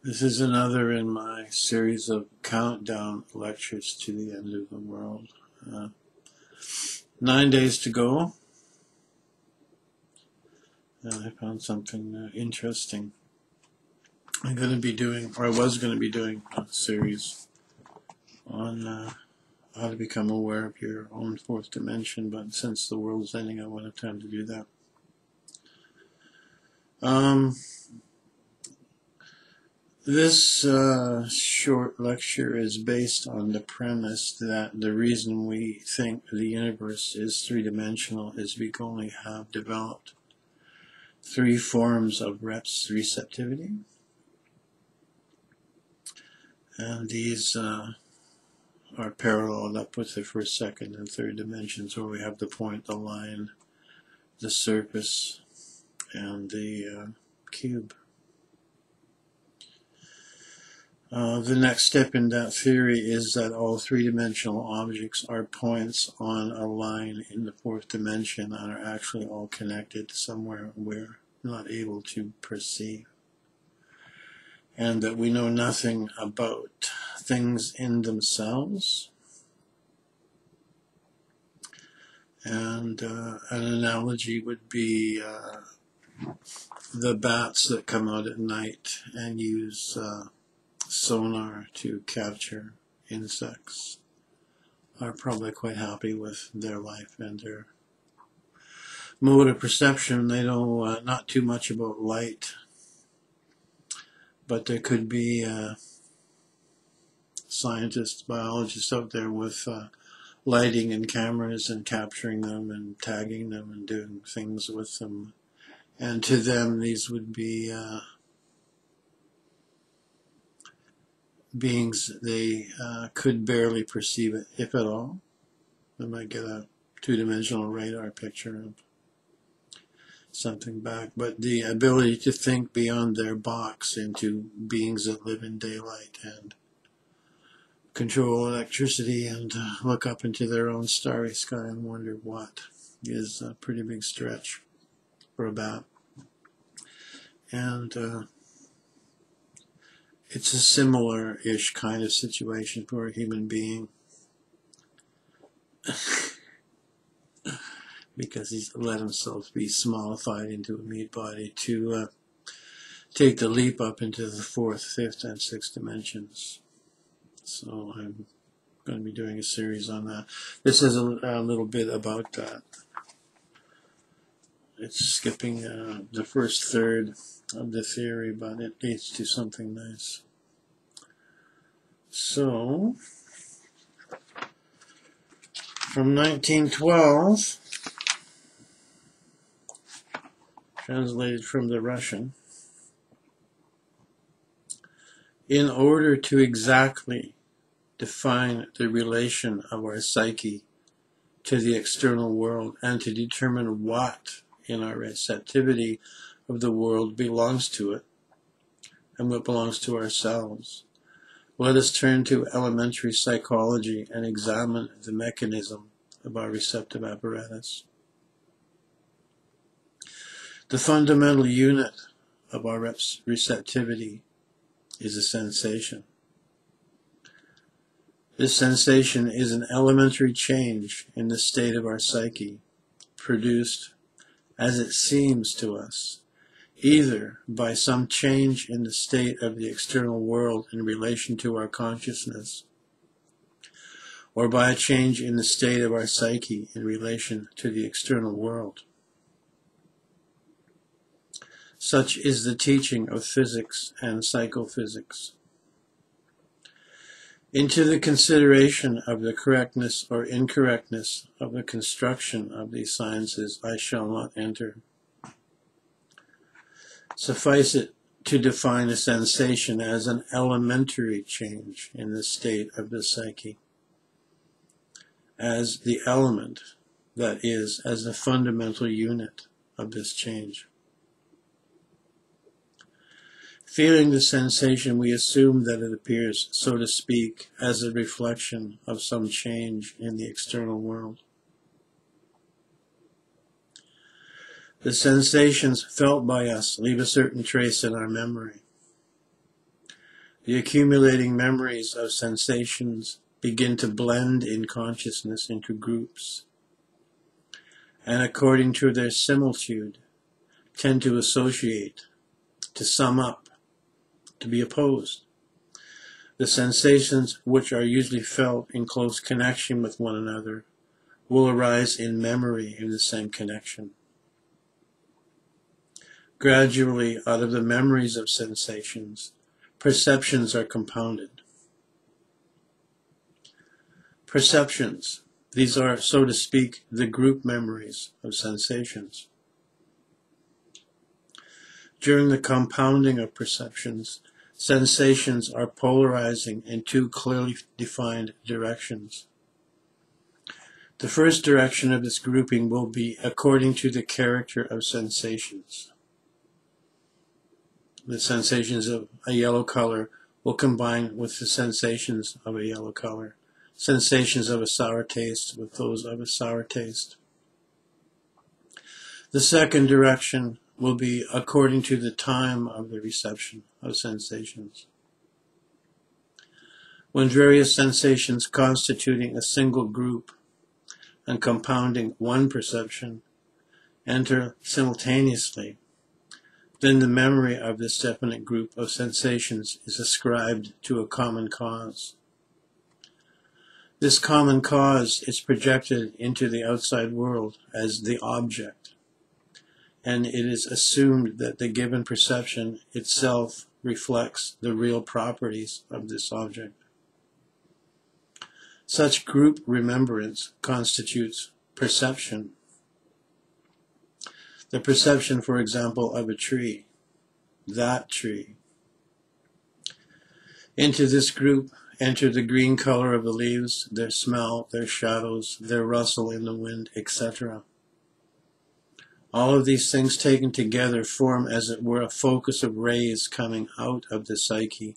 This is another in my series of countdown lectures to the end of the world. 9 days to go. I found something interesting. I'm going to be doing, or I was going to be doing, a series on how to become aware of your own fourth dimension, but since the world's ending, I won't have time to do that. This short lecture is based on the premise that the reason we think the universe is three-dimensional is we only have developed 3 forms of receptivity. And these are paralleled up with the first, second, and third dimensions, where we have the point, the line, the surface, and the cube. The next step in that theory is that all three-dimensional objects are points on a line in the fourth dimension and are actually all connected somewhere we're not able to perceive. And that we know nothing about things in themselves. And an analogy would be the bats that come out at night and use sonar to capture insects are probably quite happy with their life and their mode of perception. They know not too much about light, but there could be scientists, biologists out there with lighting and cameras and capturing them and tagging them and doing things with them. And to them, these would be beings they could barely perceive it, if at all. They might get a two-dimensional radar picture of something back, but the ability to think beyond their box into beings that live in daylight and control electricity and look up into their own starry sky and wonder what is a pretty big stretch for a bat. And it's a similar-ish kind of situation for a human being because he's let himself be smallified into a meat body to take the leap up into the fourth, fifth, and sixth dimensions. So I'm going to be doing a series on that. This is a little bit about that. It's skipping the first third of the theory, but it leads to something nice. So, from 1912, translated from the Russian, in order to exactly define the relation of our psyche to the external world and to determine what in our receptivity of the world belongs to it and what belongs to ourselves, let us turn to elementary psychology and examine the mechanism of our receptive apparatus. The fundamental unit of our receptivity is a sensation. This sensation is an elementary change in the state of our psyche, produced, as it seems to us, either by some change in the state of the external world in relation to our consciousness, or by a change in the state of our psyche in relation to the external world. Such is the teaching of physics and psychophysics. Into the consideration of the correctness or incorrectness of the construction of these sciences I shall not enter. Suffice it to define a sensation as an elementary change in the state of the psyche, as the element, that is, as the fundamental unit of this change. Feeling the sensation, we assume that it appears, so to speak, as a reflection of some change in the external world. The sensations felt by us leave a certain trace in our memory. The accumulating memories of sensations begin to blend in consciousness into groups, and according to their similitude, tend to associate, to sum up, to be opposed. The sensations, which are usually felt in close connection with one another, will arise in memory in the same connection. Gradually, out of the memories of sensations, perceptions are compounded. Perceptions, these are, so to speak, the group memories of sensations. During the compounding of perceptions, sensations are polarizing in two clearly defined directions. The first direction of this grouping will be according to the character of sensations. The sensations of a yellow color will combine with the sensations of a yellow color. Sensations of a sour taste with those of a sour taste. The second direction will be according to the time of the reception of sensations. When various sensations constituting a single group and compounding one perception enter simultaneously, then the memory of this definite group of sensations is ascribed to a common cause. This common cause is projected into the outside world as the object, and it is assumed that the given perception itself reflects the real properties of this object. Such group remembrance constitutes perception. The perception, for example, of a tree, that tree. Into this group enter the green color of the leaves, their smell, their shadows, their rustle in the wind, etc. All of these things taken together form, as it were, a focus of rays coming out of the psyche,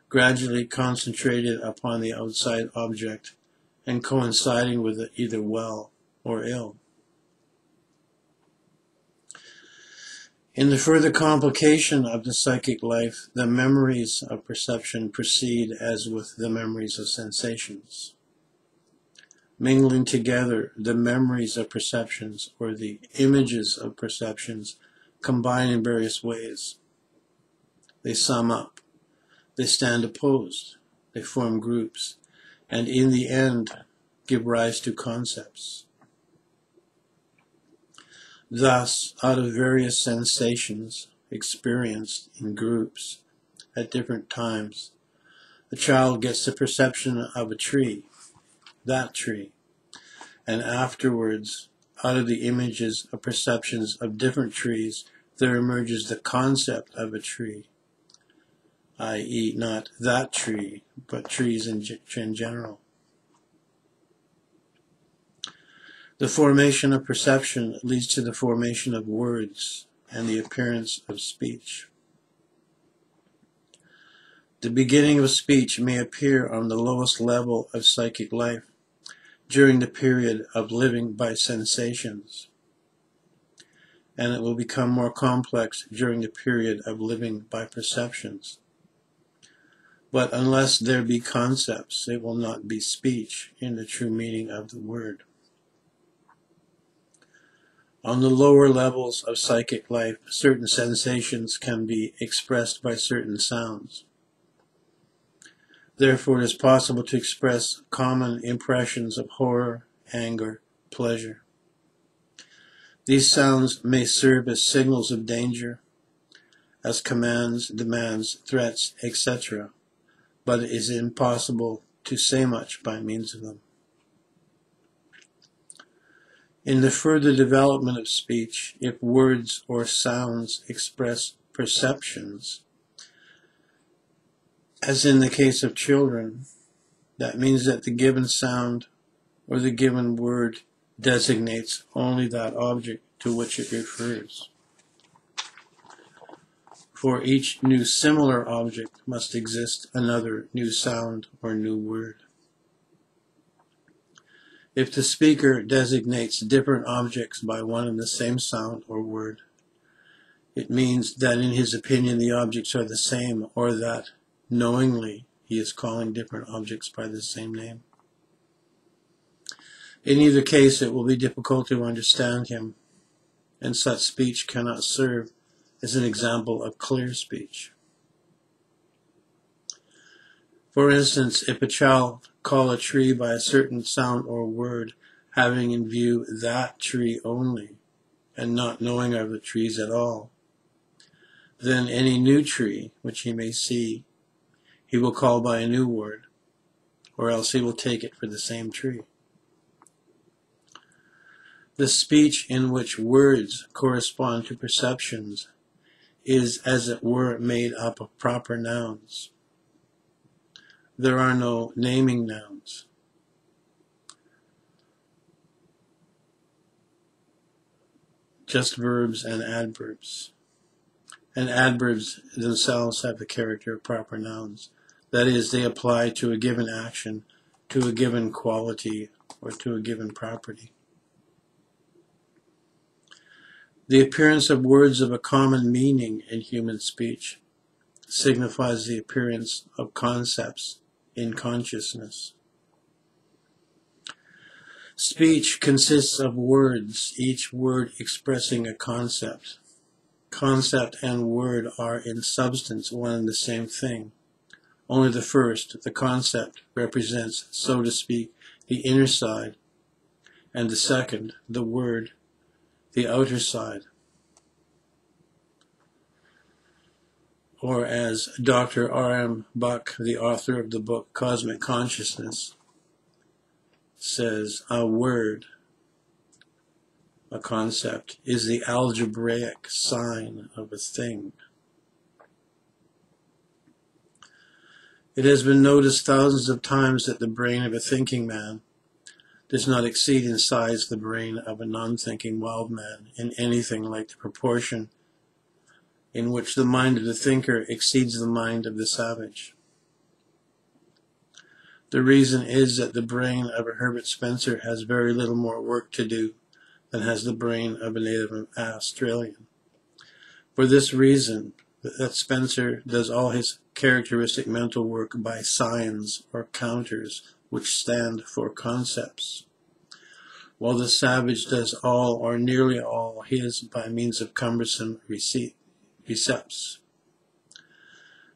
gradually concentrated upon the outside object and coinciding with it either well or ill. In the further complication of the psychic life, the memories of perception proceed as with the memories of sensations. Mingling together, the memories of perceptions, or the images of perceptions, combine in various ways. They sum up, they stand opposed, they form groups, and in the end give rise to concepts. Thus, out of various sensations experienced in groups at different times, a child gets the perception of a tree, that tree, and afterwards, out of the images of perceptions of different trees, there emerges the concept of a tree, i.e. not that tree, but trees in general. The formation of perception leads to the formation of words and the appearance of speech. The beginning of speech may appear on the lowest level of psychic life during the period of living by sensations, and it will become more complex during the period of living by perceptions. But unless there be concepts, it will not be speech in the true meaning of the word. On the lower levels of psychic life, certain sensations can be expressed by certain sounds. Therefore, it is possible to express common impressions of horror, anger, pleasure. These sounds may serve as signals of danger, as commands, demands, threats, etc., but it is impossible to say much by means of them. In the further development of speech, if words or sounds express perceptions, as in the case of children, that means that the given sound or the given word designates only that object to which it refers. For each new similar object must exist another new sound or new word. If the speaker designates different objects by one and the same sound or word, it means that in his opinion the objects are the same, or that knowingly he is calling different objects by the same name. In either case, it will be difficult to understand him, and such speech cannot serve as an example of clear speech. For instance, if a child call a tree by a certain sound or word, having in view that tree only, and not knowing of the trees at all, then any new tree which he may see, he will call by a new word, or else he will take it for the same tree. The speech in which words correspond to perceptions is, as it were, made up of proper nouns. There are no naming nouns. Just verbs and adverbs. And adverbs themselves have the character of proper nouns. That is, they apply to a given action, to a given quality, or to a given property. The appearance of words of a common meaning in human speech signifies the appearance of concepts in consciousness. Speech consists of words, each word expressing a concept. Concept and word are in substance one and the same thing. Only the first, the concept, represents, so to speak, the inner side, and the second, the word, the outer side. Or as Dr. R.M. Buck, the author of the book Cosmic Consciousness, says, a word, a concept, is the algebraic sign of a thing. It has been noticed thousands of times that the brain of a thinking man does not exceed in size the brain of a non-thinking wild man in anything like the proportion in which the mind of the thinker exceeds the mind of the savage. The reason is that the brain of a Herbert Spencer has very little more work to do than has the brain of a native Australian. For this reason, that Spencer does all his characteristic mental work by signs or counters which stand for concepts, while the savage does all or nearly all his by means of cumbersome recepts.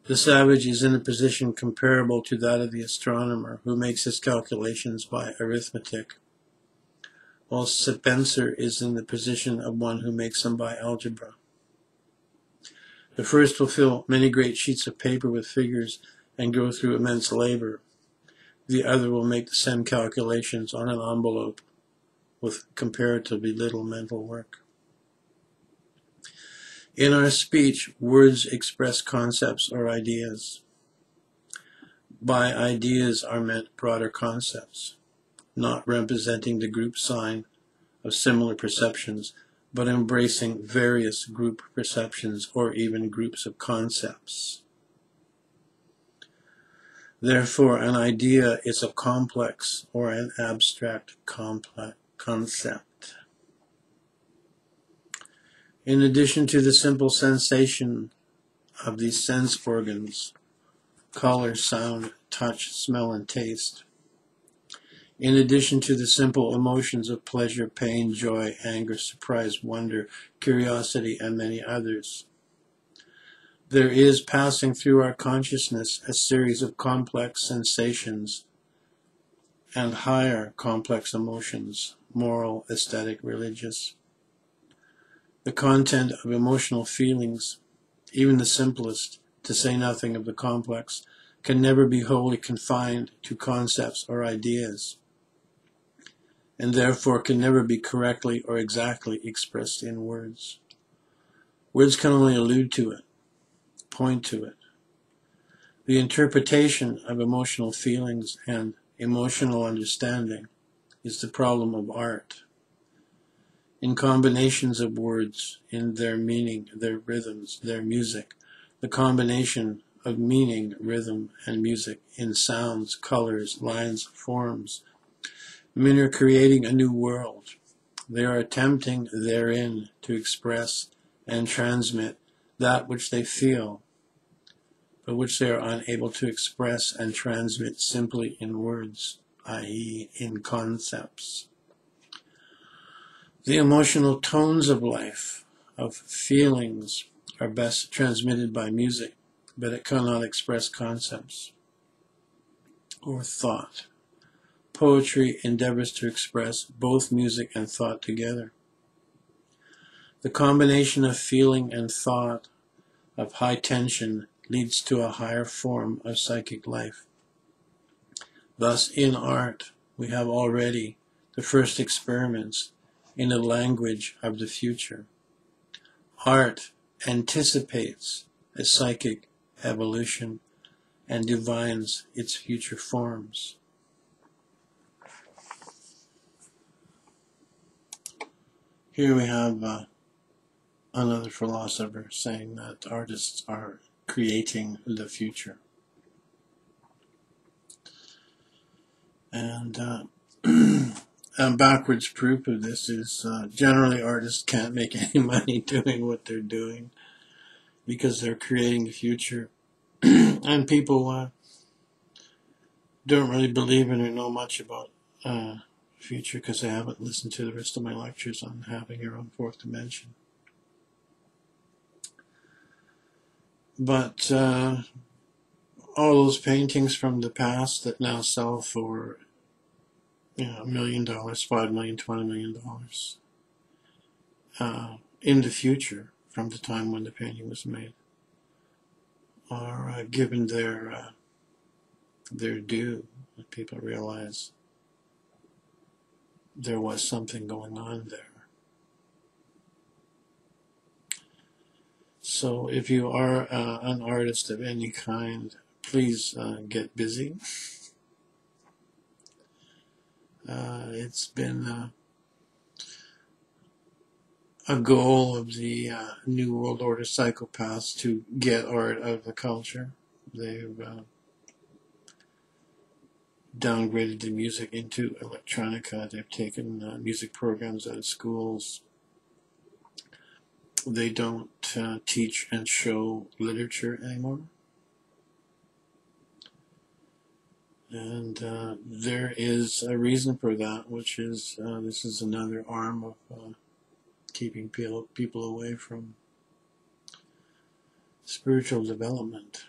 The savage is in a position comparable to that of the astronomer who makes his calculations by arithmetic, while Spencer is in the position of one who makes them by algebra. The first will fill many great sheets of paper with figures and go through immense labor. The other will make the same calculations on an envelope with comparatively little mental work. In our speech, words express concepts or ideas. By ideas are meant broader concepts, not representing the group sign of similar perceptions, but embracing various group perceptions or even groups of concepts. Therefore, an idea is a complex or an abstract concept. In addition to the simple sensation of these sense organs, color, sound, touch, smell, and taste, in addition to the simple emotions of pleasure, pain, joy, anger, surprise, wonder, curiosity, and many others, there is passing through our consciousness a series of complex sensations and higher complex emotions, moral, aesthetic, religious. The content of emotional feelings, even the simplest, to say nothing of the complex, can never be wholly confined to concepts or ideas, and therefore can never be correctly or exactly expressed in words. Words can only allude to it, point to it. The interpretation of emotional feelings and emotional understanding is the problem of art. In combinations of words, in their meaning, their rhythms, their music, the combination of meaning, rhythm, and music in sounds, colors, lines, forms, men are creating a new world. They are attempting therein to express and transmit that which they feel, but which they are unable to express and transmit simply in words, i.e. in concepts. The emotional tones of life, of feelings, are best transmitted by music, but it cannot express concepts or thought. Poetry endeavors to express both music and thought together. The combination of feeling and thought, of high tension, leads to a higher form of psychic life. Thus, in art, we have already the first experiments in a language of the future. Art anticipates a psychic evolution and divines its future forms. Here we have another philosopher saying that artists are creating the future. And a backwards proof of this is generally artists can't make any money doing what they're doing because they're creating the future. And people don't really believe in or know much about future because they haven't listened to the rest of my lectures on having your own fourth dimension. But all those paintings from the past that now sell for $1 million, $5 million, $20 million in the future from the time when the painting was made are given their due. People realize there was something going on there. So if you are an artist of any kind, please get busy. It's been a goal of the New World Order psychopaths to get art out of the culture. They've downgraded the music into electronica. They've taken music programs out of schools. They don't teach and show literature anymore. And there is a reason for that, which is this is another arm of keeping people away from spiritual development.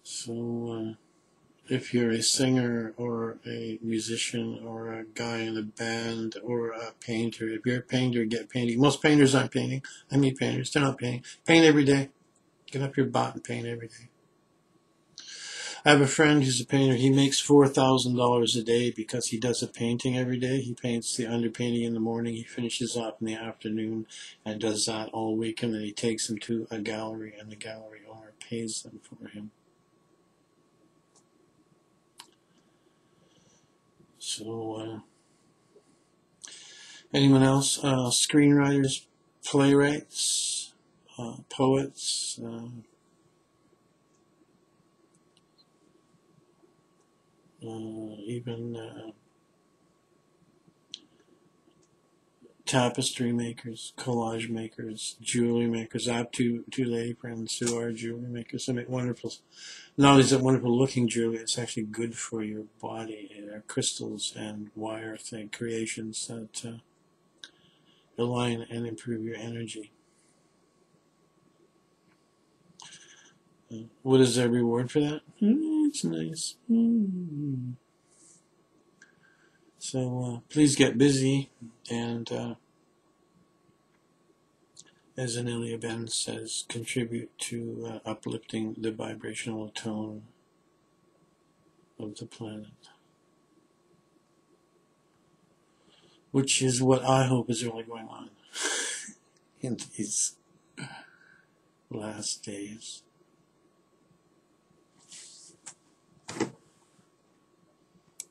So if you're a singer or a musician or a guy in a band or a painter, if you're a painter, get painting. Most painters aren't painting. I meet painters, they're not painting. Paint every day. Get up your butt and paint every day. I have a friend who's a painter. He makes $4,000 a day because he does a painting every day. He paints the underpainting in the morning. He finishes up in the afternoon and does that all week. And then he takes them to a gallery, and the gallery owner pays them for him. So, anyone else? Screenwriters, playwrights, poets, even tapestry makers, collage makers, jewelry makers. I have two lady friends who are jewelry makers. They make wonderful, not only is it wonderful looking jewelry, it's actually good for your body. They're crystals and wire thing creations that align and improve your energy. What is their reward for that? It's nice. So please get busy, and as Anelia Ben says, contribute to uplifting the vibrational tone of the planet, which is what I hope is really going on in these last days.